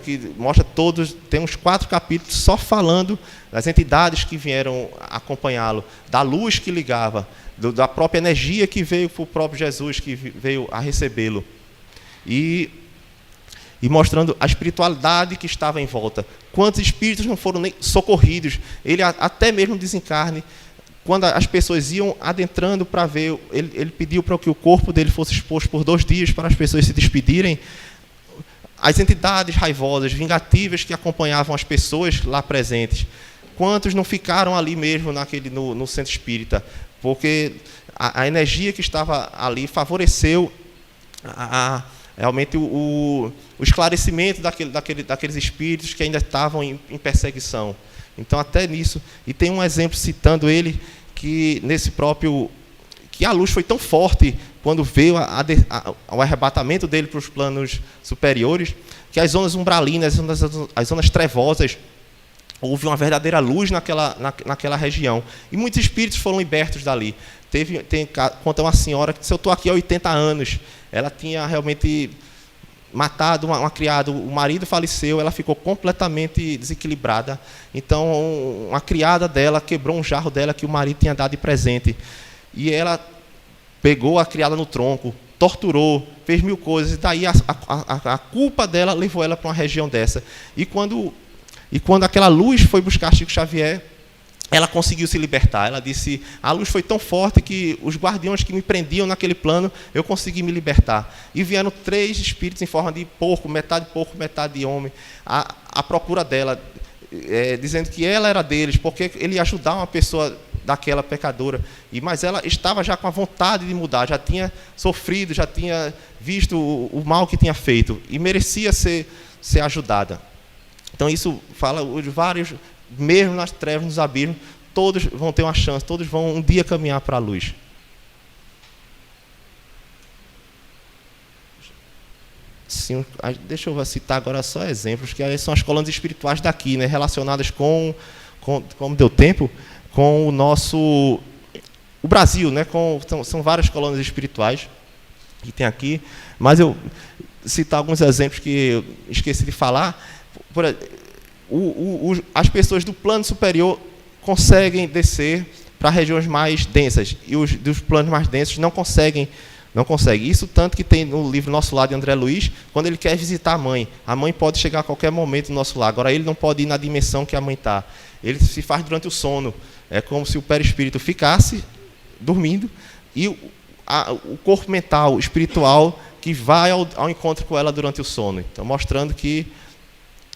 todos... Tem uns 4 capítulos só falando das entidades que vieram acompanhá-lo, da luz que ligava, da própria energia que veio para o próprio Jesus, que veio a recebê-lo. E mostrando a espiritualidade que estava em volta. Quantos espíritos não foram nem socorridos? Ele, até mesmo desencarne, quando as pessoas iam adentrando para ver, ele pediu para que o corpo dele fosse exposto por 2 dias para as pessoas se despedirem. As entidades raivosas, vingativas que acompanhavam as pessoas lá presentes, quantos não ficaram ali mesmo no centro espírita? Porque a energia que estava ali favoreceu realmente o esclarecimento daqueles espíritos que ainda estavam em perseguição. Então, até nisso. E tem um exemplo citando ele, que nesse próprio... que a luz foi tão forte quando veio o arrebatamento dele para os planos superiores, que as zonas umbralinas, as zonas trevosas, houve uma verdadeira luz naquela região. E muitos espíritos foram libertos dali. Conta uma senhora que disse: eu estou aqui há 80 anos. Ela tinha realmente matado uma criada. O marido faleceu, ela ficou completamente desequilibrada. Então, uma criada dela quebrou um jarro dela que o marido tinha dado de presente. E ela pegou a criada no tronco, torturou, fez 1000 coisas. E daí a culpa dela levou ela para uma região dessa. E quando aquela luz foi buscar Chico Xavier, ela conseguiu se libertar. Ela disse: a luz foi tão forte que os guardiões que me prendiam naquele plano, eu consegui me libertar. E vieram 3 espíritos em forma de porco, metade de homem, à procura dela, dizendo que ela era deles, porque ele ia ajudar uma pessoa daquela pecadora. Mas ela estava já com a vontade de mudar, já tinha sofrido, já tinha visto o mal que tinha feito e merecia ser ajudada. Então isso fala os vários, mesmo nas trevas, nos abismos, todos vão ter uma chance, todos vão um dia caminhar para a luz. Sim, deixa eu citar agora só exemplos, que são as colônias espirituais daqui, né, relacionadas como deu tempo, com o Brasil, né, são várias colônias espirituais que tem aqui, mas eu citar alguns exemplos que eu esqueci de falar. As pessoas do plano superior conseguem descer para regiões mais densas, e os dos planos mais densos não conseguem. Isso tanto que tem no livro Nosso Lar, de André Luiz, quando ele quer visitar a mãe pode chegar a qualquer momento no nosso lar. Agora, ele não pode ir na dimensão que a mãe está. Ele se faz durante o sono. É como se o perispírito ficasse dormindo e o corpo mental, espiritual, que vai ao encontro com ela durante o sono. Então, mostrando que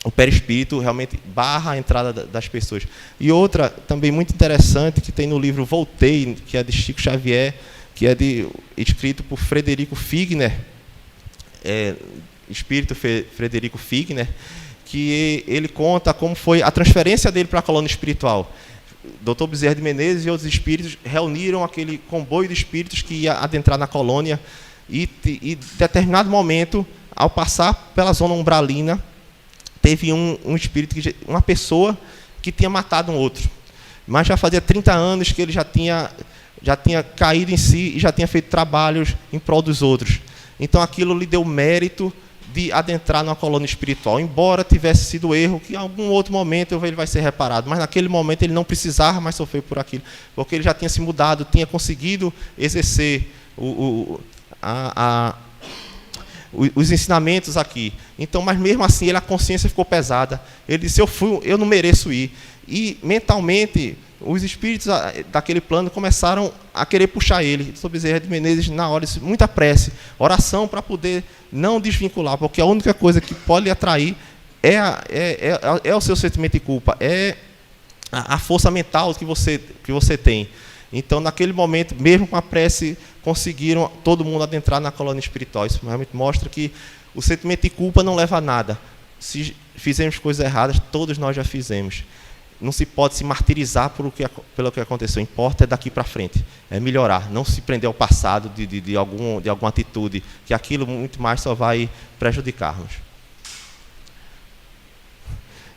o perispírito realmente barra a entrada das pessoas. E outra, também muito interessante, que tem no livro Voltei, que é de Chico Xavier, que é escrito por Frederico Figner, espírito Frederico Figner, que ele conta como foi a transferência dele para a colônia espiritual. Dr. Bezerra de Menezes e outros espíritos reuniram aquele comboio de espíritos que ia adentrar na colônia e em determinado momento, ao passar pela zona umbralina, teve um espírito, uma pessoa que tinha matado um outro. Mas já fazia 30 anos que ele já tinha caído em si e já tinha feito trabalhos em prol dos outros. Então, aquilo lhe deu mérito de adentrar numa colônia espiritual, embora tivesse sido erro, que em algum outro momento ele vai ser reparado, mas naquele momento ele não precisava mais sofrer por aquilo, porque ele já tinha se mudado, tinha conseguido exercer os ensinamentos aqui. Então, mas mesmo assim, a consciência ficou pesada. Ele disse, eu não mereço ir. E, mentalmente, os espíritos daquele plano começaram a querer puxar ele. Dr. Bezerra de Menezes, na hora, disse, muita prece, oração para poder não desvincular, porque a única coisa que pode lhe atrair é o seu sentimento de culpa, é a força mental que você tem. Então, naquele momento, mesmo com a prece, conseguiram todo mundo adentrar na colônia espiritual. Isso realmente mostra que o sentimento de culpa não leva a nada. Se fizemos coisas erradas, todos nós já fizemos. Não se pode se martirizar pelo que aconteceu. Importa é daqui para frente, é melhorar, não se prender ao passado de alguma atitude, que aquilo muito mais só vai prejudicar-nos.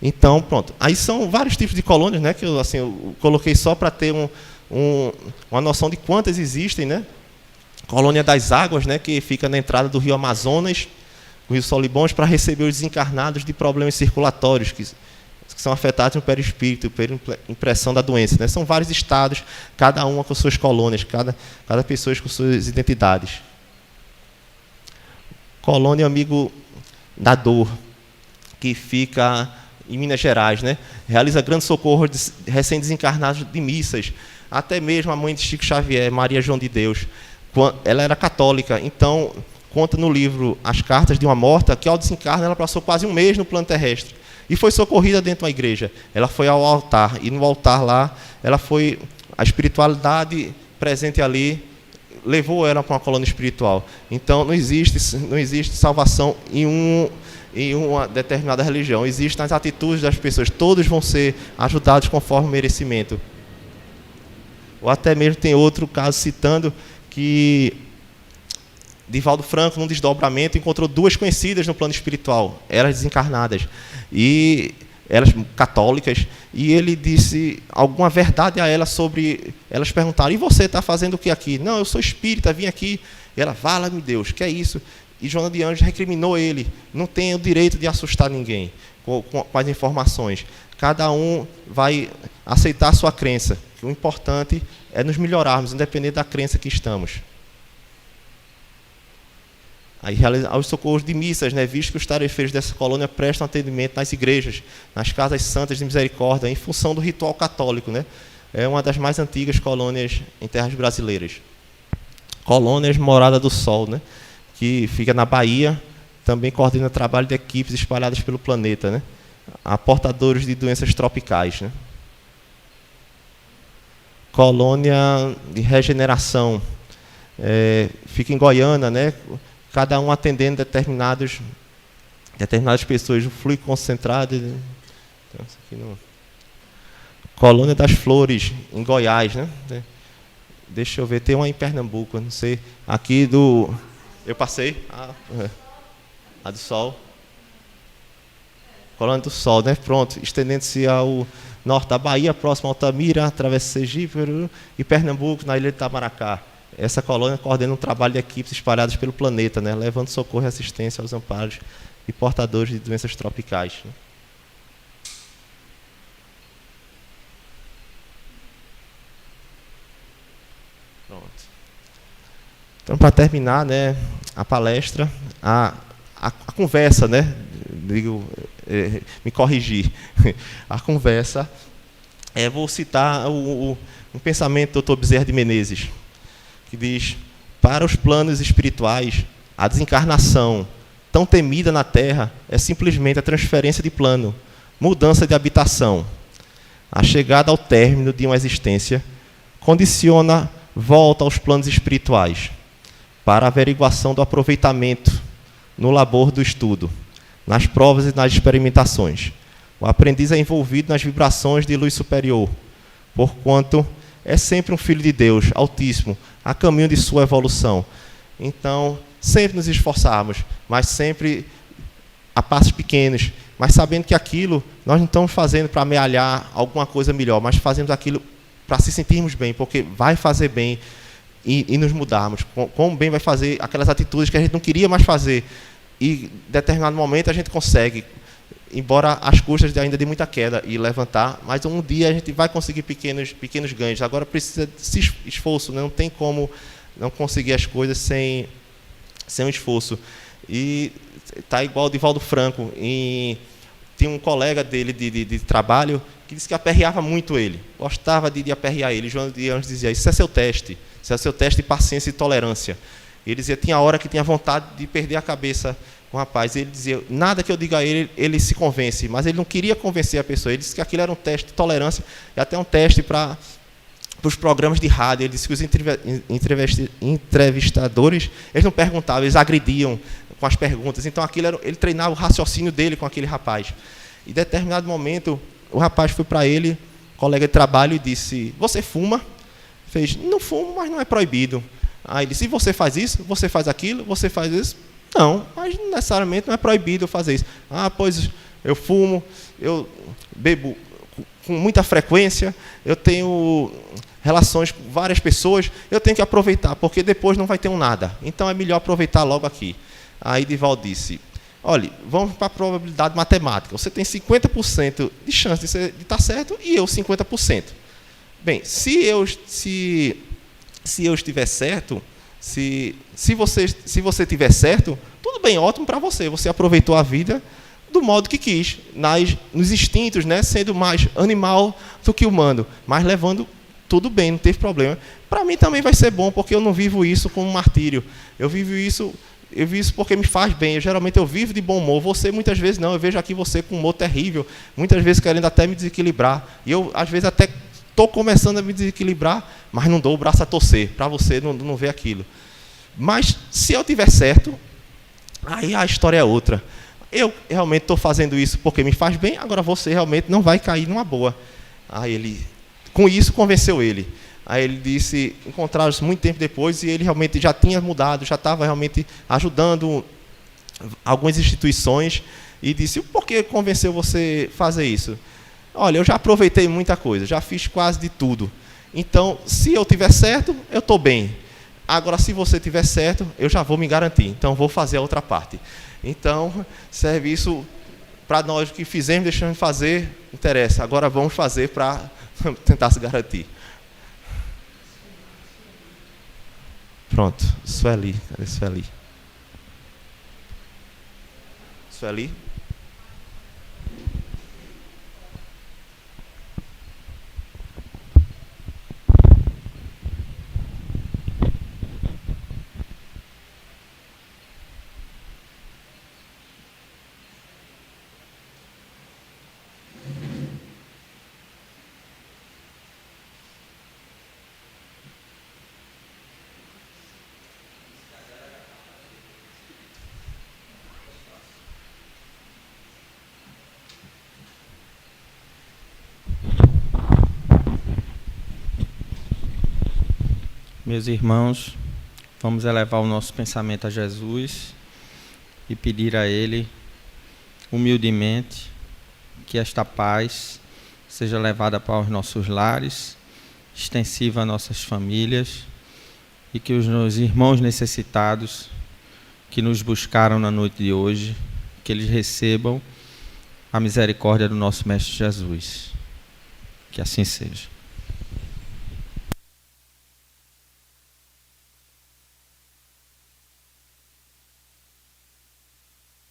Então, pronto. Aí são vários tipos de colônias, né, que eu coloquei só para ter uma noção de quantas existem, né? Colônia das Águas, né, que fica na entrada do rio Amazonas, o rio Solibões, para receber os desencarnados de problemas circulatórios, que são afetados no perispírito, pela impressão da doença, né? São vários estados, cada uma com suas colônias, cada pessoa com suas identidades. Colônia Amigo da Dor, que fica em Minas Gerais, né? Realiza grande socorro de recém-desencarnados de missas, até mesmo a mãe de Chico Xavier, Maria João de Deus. Ela era católica, então conta no livro As Cartas de uma Morta que ao desencarne ela passou quase um mês no plano terrestre e foi socorrida dentro da igreja. Ela foi ao altar e no altar lá a espiritualidade presente ali levou ela para uma colônia espiritual. Então não existe salvação em uma determinada religião, existem as atitudes das pessoas, todos vão ser ajudados conforme o merecimento. Ou até mesmo tem outro caso citando que Divaldo Franco, num desdobramento, encontrou duas conhecidas no plano espiritual, elas desencarnadas, e elas católicas, e ele disse alguma verdade a elas sobre... Elas perguntaram, e você está fazendo o que aqui? Não, eu sou espírita, vim aqui. E ela, vala-me Deus, que é isso? E Joana de Anjos recriminou ele, não tem o direito de assustar ninguém com as informações. Cada um vai aceitar a sua crença. O importante é nos melhorarmos, independente da crença que estamos. Aí realizar os socorros de missas, né, visto que os tarefeiros dessa colônia prestam atendimento nas igrejas, nas casas santas de misericórdia, em função do ritual católico, né? É uma das mais antigas colônias em terras brasileiras. Colônias Morada do Sol, né, que fica na Bahia, também coordena trabalho de equipes espalhadas pelo planeta, né, a portadores de doenças tropicais, né. colônia de regeneração. Fica em Goiânia, né? Cada um atendendo determinadas pessoas, o fluido concentrado. Então, isso aqui não. Colônia das Flores, em Goiás, né? Deixa eu ver, tem uma em Pernambuco, não sei. Aqui do. Eu passei? A do Sol. Colônia do Sol, né? Pronto, estendendo-se ao norte da Bahia, próximo a Altamira, atravessa Sergipe e Pernambuco, na ilha de Itamaracá. Essa colônia coordena um trabalho de equipes espalhadas pelo planeta, né? Levando socorro e assistência aos amparos e portadores de doenças tropicais. Né? Pronto. Então, para terminar, né, a palestra, a conversa, né, me corrigir, a conversa, vou citar um pensamento do Dr. Bezerra de Menezes, que diz: para os planos espirituais, a desencarnação, tão temida na Terra, é simplesmente a transferência de plano, mudança de habitação. A chegada ao término de uma existência condiciona volta aos planos espirituais, para a averiguação do aproveitamento no labor do estudo, nas provas e nas experimentações. O aprendiz é envolvido nas vibrações de luz superior, porquanto é sempre um filho de Deus, Altíssimo, a caminho de sua evolução. Então, sempre nos esforçarmos, mas sempre a passos pequenos, mas sabendo que aquilo nós não estamos fazendo para amealhar alguma coisa melhor, mas fazemos aquilo para se sentirmos bem, porque vai fazer bem e nos mudarmos. Como bem vai fazer aquelas atitudes que a gente não queria mais fazer. E, em determinado momento, a gente consegue, embora às custas ainda de muita queda, e levantar, mas um dia a gente vai conseguir pequenos ganhos. Agora precisa de esforço, né? Não tem como não conseguir as coisas sem um esforço. E está igual o Divaldo Franco. Tem um colega dele de trabalho que disse que aperreava muito ele. Gostava de aperrear ele. João de Anjos dizia: isso é seu teste. Isso é seu teste de paciência e tolerância. Ele dizia: tinha hora que tinha vontade de perder a cabeça com o rapaz. Ele dizia: nada que eu diga a ele, ele se convence. Mas ele não queria convencer a pessoa. Ele disse que aquilo era um teste de tolerância e até um teste para os programas de rádio. Ele disse que os entrevistadores, eles não perguntavam, eles agrediam com as perguntas. Então, ele treinava o raciocínio dele com aquele rapaz. E, em determinado momento, o rapaz foi para ele, colega de trabalho, e disse: você fuma? Fez: não fumo, mas não é proibido. Aí ele disse: e você faz isso? Você faz aquilo? Você faz isso? Não, mas necessariamente não é proibido eu fazer isso. Pois eu fumo, eu bebo com muita frequência, eu tenho relações com várias pessoas, eu tenho que aproveitar, porque depois não vai ter nada. Então é melhor aproveitar logo aqui. Aí Divaldo disse: olha, vamos para a probabilidade matemática. Você tem 50% de chance de estar certo e eu 50%. Bem, se eu estiver certo, se você estiver certo, tudo bem, ótimo para você. Você aproveitou a vida do modo que quis, nos instintos, né, sendo mais animal do que humano, mas levando tudo bem, não teve problema. Para mim também vai ser bom, porque eu não vivo isso como um martírio. Eu vivo isso porque me faz bem. Geralmente eu vivo de bom humor. Você muitas vezes não. Eu vejo aqui você com um humor terrível, muitas vezes querendo até me desequilibrar. E eu, às vezes, até estou começando a me desequilibrar, mas não dou o braço a torcer, para você não ver aquilo. Mas, se eu tiver certo, aí a história é outra. Eu realmente estou fazendo isso porque me faz bem, agora você realmente não vai cair numa boa. Aí ele, com isso, convenceu ele. Aí ele disse, encontraram-se muito tempo depois, e ele realmente já tinha mudado, já estava realmente ajudando algumas instituições, e disse: por que convenceu você a fazer isso? Olha, eu já aproveitei muita coisa, já fiz quase de tudo. Então, se eu tiver certo, eu estou bem. Agora, se você tiver certo, eu já vou me garantir. Então, vou fazer a outra parte. Então, serve isso para nós que fizemos, deixamos de fazer, interessa. Agora vamos fazer para tentar se garantir. Pronto, Sueli. Cadê Sueli? Sueli? Meus irmãos, vamos elevar o nosso pensamento a Jesus e pedir a Ele, humildemente, que esta paz seja levada para os nossos lares, extensiva a nossas famílias, e que os meus irmãos necessitados que nos buscaram na noite de hoje, que eles recebam a misericórdia do nosso Mestre Jesus. Que assim seja.